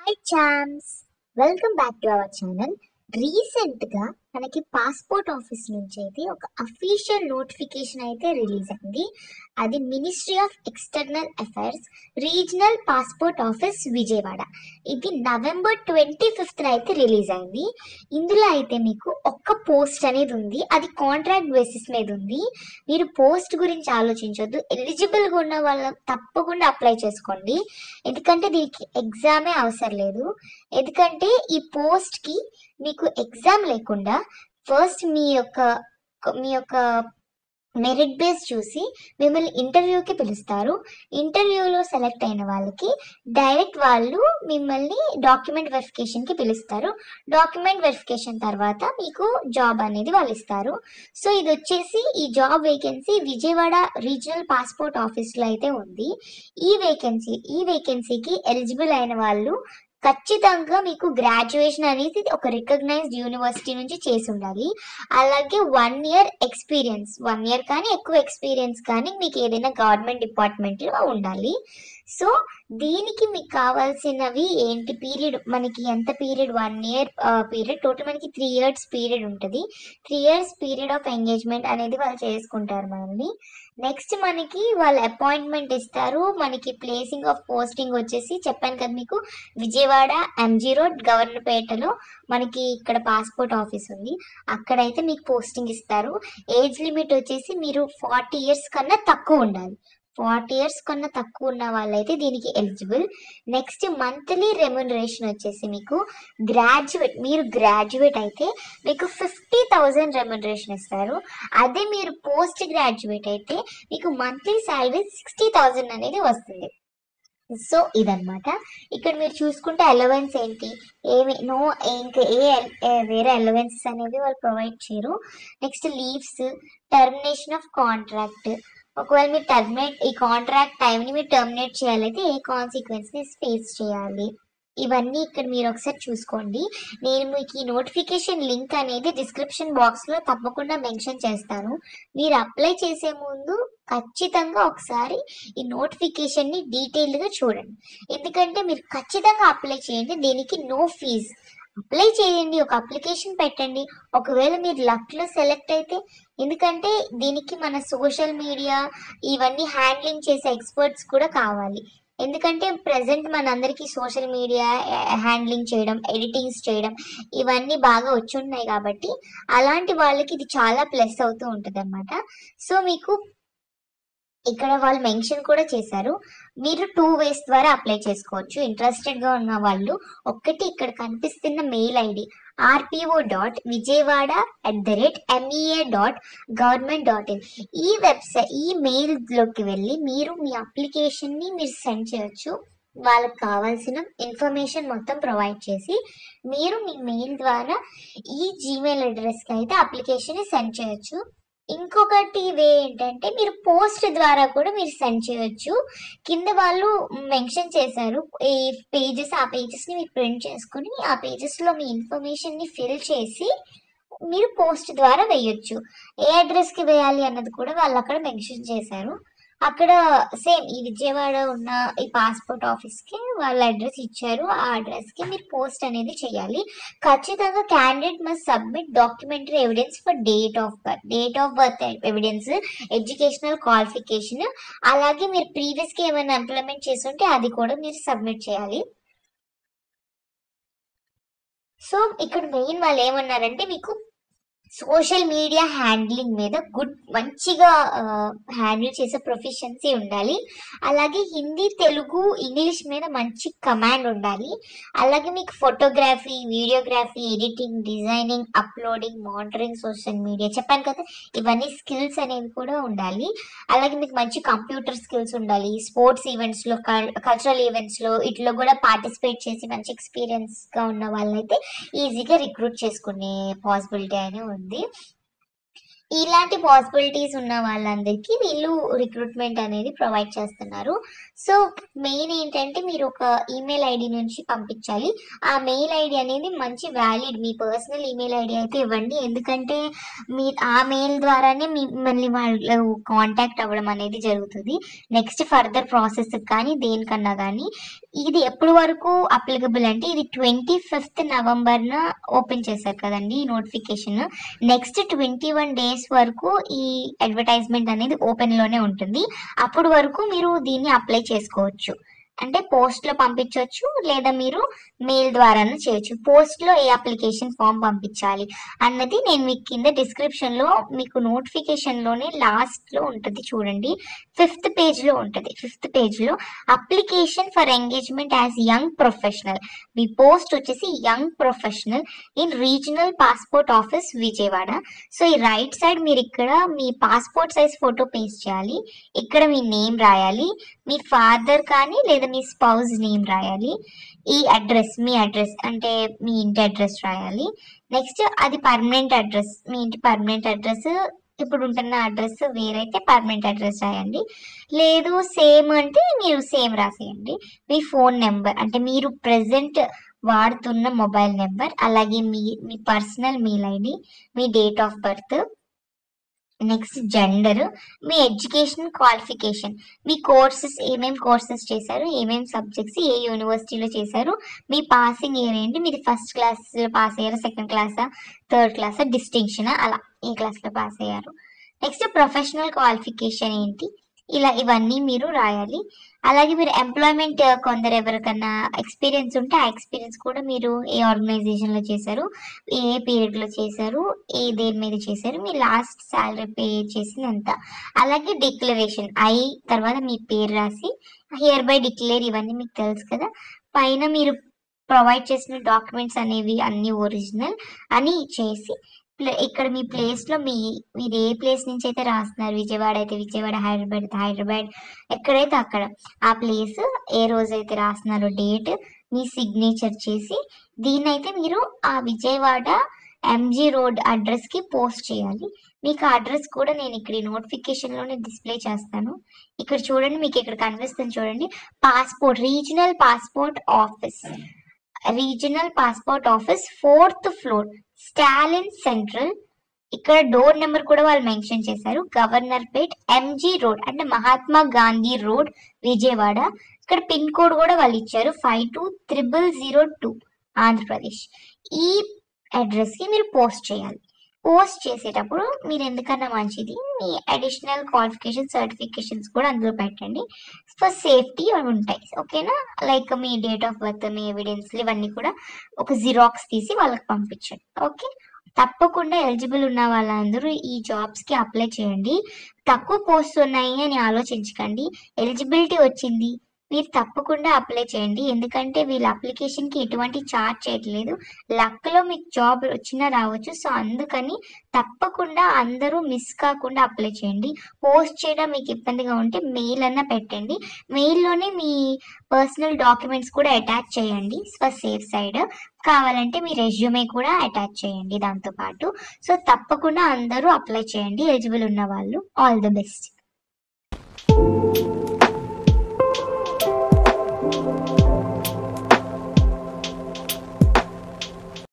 Hi charms, welcome back to our channel. రీసెంట్గా మనకి passport office నుంచి అయితే ఒక అఫీషియల్ నోటిఫికేషన్ అయితే రిలీజ్ అయింది. అది ministry of external affairs regional passport office Vijayawada. ఇది November 25th అయితే రిలీజ్ అయింది. ఇందులో అయితే మీకు ఒక్క పోస్ట్ అనేది ఉంది, అది కాంట్రాక్ట్ బేసిస్ మీద ఉంది. మీరు పోస్ట్ గురించి ఆలోచించొద్దు, ఎలిజిబుల్గా ఉన్న వాళ్ళ తప్పకుండా అప్లై చేసుకోండి. ఎందుకంటే దీనికి ఎగ్జామే అవసరం లేదు. ఎందుకంటే ఈ పోస్ట్కి మీకు ఎగ్జామ్ లేకుండా ఫస్ట్ మీ యొక్క మెరిట్ బేస్ చూసి మిమ్మల్ని ఇంటర్వ్యూకి పిలుస్తారు. ఇంటర్వ్యూలో సెలెక్ట్ అయిన వాళ్ళకి డైరెక్ట్ వాళ్ళు మిమ్మల్ని డాక్యుమెంట్ వెరిఫికేషన్కి పిలుస్తారు. డాక్యుమెంట్ వెరిఫికేషన్ తర్వాత మీకు జాబ్ అనేది వాళ్ళు ఇస్తారు. సో ఇది వచ్చేసి ఈ job vacancy Vijayawada regional passport ఆఫీస్లో అయితే ఉంది. ఈ వేకెన్సీకి ఎలిజిబుల్ అయిన వాళ్ళు ఖచ్చితంగా మీకు గ్రాడ్యుయేషన్ అనేది ఒక రికగ్నైజ్డ్ యూనివర్సిటీ నుంచి చేసి ఉండాలి. అలాగే 1 year ఎక్స్పీరియన్స్, 1 year కానీ ఎక్కువ ఎక్స్పీరియన్స్ కానీ మీకు ఏదైనా గవర్నమెంట్ డిపార్ట్మెంట్లో ఉండాలి. సో దీనికి మీకు కావాల్సినవి ఏంటి, పీరియడ్ మనకి ఎంత పీరియడ్, 1 year పీరియడ్, టోటల్ మనకి 3 years పీరియడ్ ఉంటుంది. 3 years పీరియడ్ ఆఫ్ ఎంగేజ్మెంట్ అనేది వాళ్ళు చేసుకుంటారు మనల్ని. నెక్స్ట్ మనకి వాళ్ళు అపాయింట్మెంట్ ఇస్తారు. మనకి ప్లేసింగ్ ఆఫ్ పోస్టింగ్ వచ్చేసి చెప్పాను కదా మీకు, విజయవాడ MG రోడ్ గవర్నపేటలో మనకి ఇక్కడ పాస్పోర్ట్ ఆఫీస్ ఉంది, అక్కడైతే మీకు పోస్టింగ్ ఇస్తారు. ఏజ్ లిమిట్ వచ్చేసి మీరు 40 years కన్నా తక్కువ ఉండాలి. 40 years కన్నా తక్కువ ఉన్న వాళ్ళైతే దీనికి ఎలిజిబుల్. నెక్స్ట్ మంత్లీ రెమ్యునరేషన్ వచ్చేసి మీకు మీరు గ్రాడ్యుయేట్ అయితే మీకు 50,000 రెమ్యునరేషన్ ఇస్తారు. అదే మీరు పోస్ట్ గ్రాడ్యుయేట్ అయితే మీకు మంత్లీ శాలరీ 60,000 అనేది వస్తుంది. సో ఇదన్నమాట. ఇక్కడ మీరు చూసుకుంటే అలవెన్స్ ఏంటి, ఇంకా వేరే అలవెన్సెస్ అనేవి వాళ్ళు ప్రొవైడ్ చేయరు. Next leaves, termination of contract, ఒకవేళ మీరు ఈ కాంట్రాక్ట్ టైంని మీరు టర్మినేట్ చేయాలైతే ఏ కాన్సిక్వెన్స్ని ఫేస్ చేయాలి, ఇవన్నీ ఇక్కడ మీరు ఒకసారి చూసుకోండి. నేను మీకు ఈ నోటిఫికేషన్ లింక్ అనేది డిస్క్రిప్షన్ బాక్స్లో తప్పకుండా మెన్షన్ చేస్తాను. మీరు అప్లై చేసే ముందు ఖచ్చితంగా ఒకసారి ఈ నోటిఫికేషన్ని డీటెయిల్డ్గా చూడండి. ఎందుకంటే మీరు ఖచ్చితంగా అప్లై చేయండి, దీనికి నో ఫీజ్. అప్లై చేయండి, ఒక అప్లికేషన్ పెట్టండి. ఒకవేళ మీరు లక్లో సెలెక్ట్ అయితే, ఎందుకంటే దీనికి మన సోషల్ మీడియా ఇవన్నీ హ్యాండ్లింగ్ చేసే ఎక్స్పర్ట్స్ కూడా కావాలి. ఎందుకంటే ప్రజెంట్ మనందరికీ సోషల్ మీడియా హ్యాండ్లింగ్ చేయడం, ఎడిటింగ్స్ చేయడం ఇవన్నీ బాగా వచ్చి ఉన్నాయి కాబట్టి అలాంటి వాళ్ళకి ఇది చాలా ప్లస్ అవుతూ ఉంటుంది అన్నమాట. సో మీకు ఇక్కడ వాళ్ళు మెన్షన్ కూడా చేశారు, మీరు 2 ways ద్వారా అప్లై చేసుకోవచ్చు. ఇంట్రెస్టెడ్గా ఉన్న వాళ్ళు ఒకటి ఇక్కడ కనిపిస్తున్న మెయిల్ ఐడి rpo.vijayawada@mea.government.in ఈ మెయిల్లోకి వెళ్ళి మీరు మీ అప్లికేషన్ని మీరు సెండ్ చేయొచ్చు. వాళ్ళకి కావాల్సిన ఇన్ఫర్మేషన్ మొత్తం ప్రొవైడ్ చేసి మీరు మీ మెయిల్ ద్వారా ఈ జీమెయిల్ అడ్రస్కి అయితే అప్లికేషన్ని సెండ్ చేయొచ్చు. ఇంకొకటి వే ఏంటంటే మీరు పోస్ట్ ద్వారా కూడా మీరు సెండ్ చేయొచ్చు. కింద వాళ్ళు మెన్షన్ చేశారు ఈ పేజెస్, ఆ పేజెస్ని మీరు ప్రింట్ చేసుకుని ఆ పేజెస్లో మీ ఇన్ఫర్మేషన్ని ఫిల్ చేసి మీరు పోస్ట్ ద్వారా వేయొచ్చు. ఏ అడ్రస్కి వేయాలి అన్నది కూడా వాళ్ళు అక్కడ మెన్షన్ చేశారు. అక్కడ సేమ్ ఈ విజయవాడ ఉన్న ఈ పాస్పోర్ట్ ఆఫీస్కి వాళ్ళ అడ్రస్ ఇచ్చారు, ఆ అడ్రస్కి మీరు పోస్ట్ అనేది చేయాలి. ఖచ్చితంగా candidate must submit documentary evidence for date of birth evidence, educational qualification, అలాగే మీరు ప్రీవియస్గా ఏమైనా ఇంప్లిమెంట్ చేసి ఉంటే అది కూడా మీరు సబ్మిట్ చేయాలి. సో ఇక్కడ మెయిన్ వాళ్ళు ఏమన్నారంటే మీకు సోషల్ మీడియా హ్యాండ్లింగ్ మీద మంచిగా హ్యాండిల్ చేసే ప్రొఫిషియన్సీ ఉండాలి. అలాగే హిందీ, తెలుగు, ఇంగ్లీష్ మీద మంచి కమాండ్ ఉండాలి. అలాగే మీకు photography, videography, editing, designing, uploading, monitoring social media చెప్పాను కదా, ఇవన్నీ స్కిల్స్ అనేవి కూడా ఉండాలి. అలాగే మీకు మంచి కంప్యూటర్ స్కిల్స్ ఉండాలి. స్పోర్ట్స్ ఈవెంట్స్లో, కల్చరల్ ఈవెంట్స్లో ఇట్లా కూడా పార్టిసిపేట్ చేసి మంచి ఎక్స్పీరియన్స్గా ఉన్న వాళ్ళైతే ఈజీగా రిక్రూట్ చేసుకునే పాసిబిలిటీ అనేది ఉంది. ఇలాంటి పాసిబిలిటీస్ ఉన్న వాళ్ళందరికీ వీళ్ళు రిక్రూట్మెంట్ అనేది ప్రొవైడ్ చేస్తున్నారు. సో మెయిన్ ఏంటంటే మీరు ఒక ఈమెయిల్ ఐడి నుంచి పంపించాలి. ఆ మెయిల్ ఐడి అనేది మంచి వ్యాలిడ్, మీ పర్సనల్ ఈమెయిల్ ఐడి అయితే ఇవ్వండి. ఎందుకంటే మీ ఆ మెయిల్ ద్వారానే మిమ్మల్ని వాళ్ళు కాంటాక్ట్ అవ్వడం అనేది జరుగుతుంది. నెక్స్ట్ ఫర్దర్ ప్రాసెస్ కానీ దేనికన్నా కానీ ఇది ఎప్పుడు వరకు అప్లికబుల్ అంటే ఇది 25th నవంబర్న ఓపెన్ చేశారు కదండి ఈ నోటిఫికేషన్. నెక్స్ట్ 21 days వరకు ఈ అడ్వర్టైజ్మెంట్ అనేది ఓపెన్ లోనే ఉంటుంది. అప్పుడు వరకు మీరు దీన్ని అప్లై చేసుకోవచ్చు. అంటే పోస్ట్ లో పంపించవచ్చు లేదా మీరు మెయిల్ ద్వారానే చేయొచ్చు. పోస్ట్ లో ఏ అప్లికేషన్ ఫామ్ పంపించాలి అన్నది నేను మీకు కింద డిస్క్రిప్షన్ లో మీకు నోటిఫికేషన్ లోనే లాస్ట్ లో ఉంటుంది చూడండి, 5th page లో ఉంటుంది. 5th page లో application for engagement as young professional, మీ పోస్ట్ వచ్చేసి young professional in regional passport office Vijayawada. So ఈ రైట్ సైడ్ మీరు ఇక్కడ మీ పాస్పోర్ట్ సైజ్ ఫోటో పేస్ట్ చేయాలి, ఇక్కడ మీ నేమ్ రాయాలి, మీ ఫాదర్ కానీ లేదా మీ స్పౌజ్ నేమ్ రాయాలి, ఈ అడ్రస్ మీ అడ్రస్ అంటే మీ ఇంటి అడ్రస్ రాయాలి. నెక్స్ట్ అది పర్మనెంట్ అడ్రస్, మీ ఇంటి పర్మనెంట్ అడ్రస్, ఇప్పుడు ఉంటున్న అడ్రస్ వేరైతే పర్మనెంట్ అడ్రస్ రాయండి. లేదు సేమ్ అంటే మీరు సేమ్ రాసేయండి. మీ ఫోన్ నెంబర్ అంటే మీరు ప్రెసెంట్ వాడుతున్న మొబైల్ నెంబర్, అలాగే మీ పర్సనల్ మెయిల్ ఐడి, మీ date of birth, next gender, మీ ఎడ్యుకేషన్ క్వాలిఫికేషన్, మీ కోర్సెస్ ఏమేమి కోర్సెస్ చేశారు, ఏమేమి సబ్జెక్ట్స్ ఏ యూనివర్సిటీలో చేశారు, మీ పాసింగ్ ఇయర్ ఏంటి, మీరు ఫస్ట్ క్లాస్ పాస్ అయ్యారు, సెకండ్ క్లాసా, థర్డ్ క్లాసా, డిస్టింక్షనా, అలా ఏ క్లాస్లో పాస్ అయ్యారు. నెక్స్ట్ ప్రొఫెషనల్ క్వాలిఫికేషన్ ఏంటి, ఇలా ఇవన్నీ మీరు రాయాలి. అలాగే మీరు ఎంప్లాయ్మెంట్ కొందరు ఎవరికన్నా ఎక్స్పీరియన్స్ ఉంటే ఆ ఎక్స్పీరియన్స్ కూడా మీరు ఏ ఆర్గనైజేషన్లో చేశారు, ఏ పీరియడ్లో చేశారు, దేని మీద చేశారు, మీ లాస్ట్ శాలరీ పే చేసింది ఎంత. అలాగే డిక్లరేషన్ తర్వాత మీ పేరు రాసి హియర్ బై డిక్లేర్, ఇవన్నీ మీకు తెలుసు కదా. పైన మీరు ప్రొవైడ్ చేసిన డాక్యుమెంట్స్ అనేవి అన్ని ఒరిజినల్ అని చేసి ఇక్కడ మీ ప్లేస్లో మీరు ఏ ప్లేస్ నుంచి అయితే రాస్తున్నారు, విజయవాడ అయితే విజయవాడ, హైదరాబాద్ అయితే హైదరాబాద్, ఎక్కడైతే అక్కడ ఆ ప్లేస్ ఏ రోజైతే రాస్తున్నారో డేట్, మీ సిగ్నేచర్ చేసి దీన్నైతే మీరు ఆ విజయవాడ MG రోడ్ అడ్రస్కి పోస్ట్ చేయాలి. మీకు ఆ అడ్రస్ కూడా నేను ఇక్కడ నోటిఫికేషన్లోనే డిస్ప్లే చేస్తాను. ఇక్కడ చూడండి, మీకు ఇక్కడ కనిపిస్తుంది చూడండి, regional passport office 4th floor Stalin central. ఇక్కడ డోర్ నెంబర్ కూడా వాళ్ళు మెన్షన్ చేశారు, గవర్నర్ పేట్ MG రోడ్ అంటే మహాత్మా గాంధీ రోడ్ విజయవాడ. ఇక్కడ పిన్ కోడ్ కూడా వాళ్ళు ఇచ్చారు 520002 ఆంధ్రప్రదేశ్. ఈ అడ్రస్ కి మీరు పోస్ట్ చేయాలి. పోస్ట్ చేసేటప్పుడు మీరు ఎందుకన్నా మంచిది మీ అడిషనల్ క్వాలిఫికేషన్ సర్టిఫికేషన్స్ కూడా అందులో పెట్టండి, ఫర్ సేఫ్టీ అవి ఉంటాయి. ఓకేనా, లైక్ మీ డేట్ ఆఫ్ బర్త్, మీ ఎవిడెన్స్లు ఇవన్నీ కూడా ఒక జిరాక్స్ తీసి వాళ్ళకి పంపించండి. ఓకే, తప్పకుండా ఎలిజిబుల్ ఉన్న వాళ్ళందరూ ఈ జాబ్స్కి అప్లై చేయండి. తక్కువ పోస్ట్ ఉన్నాయి అని ఆలోచించకండి, ఎలిజిబిలిటీ వచ్చింది, మీరు తప్పకుండా అప్లై చేయండి. ఎందుకంటే వీళ్ళ అప్లికేషన్కి ఎటువంటి ఛార్జ్ చేయట్లేదు, లక్లో మీకు జాబ్ వచ్చినా రావచ్చు. సో అందుకని తప్పకుండా అందరూ మిస్ కాకుండా అప్లై చేయండి. పోస్ట్ చేయడం మీకు ఇబ్బందిగా ఉంటే మెయిల్ అన్నా పెట్టండి, మెయిల్లోనే మీ పర్సనల్ డాక్యుమెంట్స్ కూడా అటాచ్ చేయండి ఫర్ సేఫ్ సైడ్. కావాలంటే మీ రెజ్యూమే కూడా అటాచ్ చేయండి దాంతోపాటు. సో తప్పకుండా అందరూ అప్లై చేయండి ఎలిజిబుల్ ఉన్న వాళ్ళు. All the best.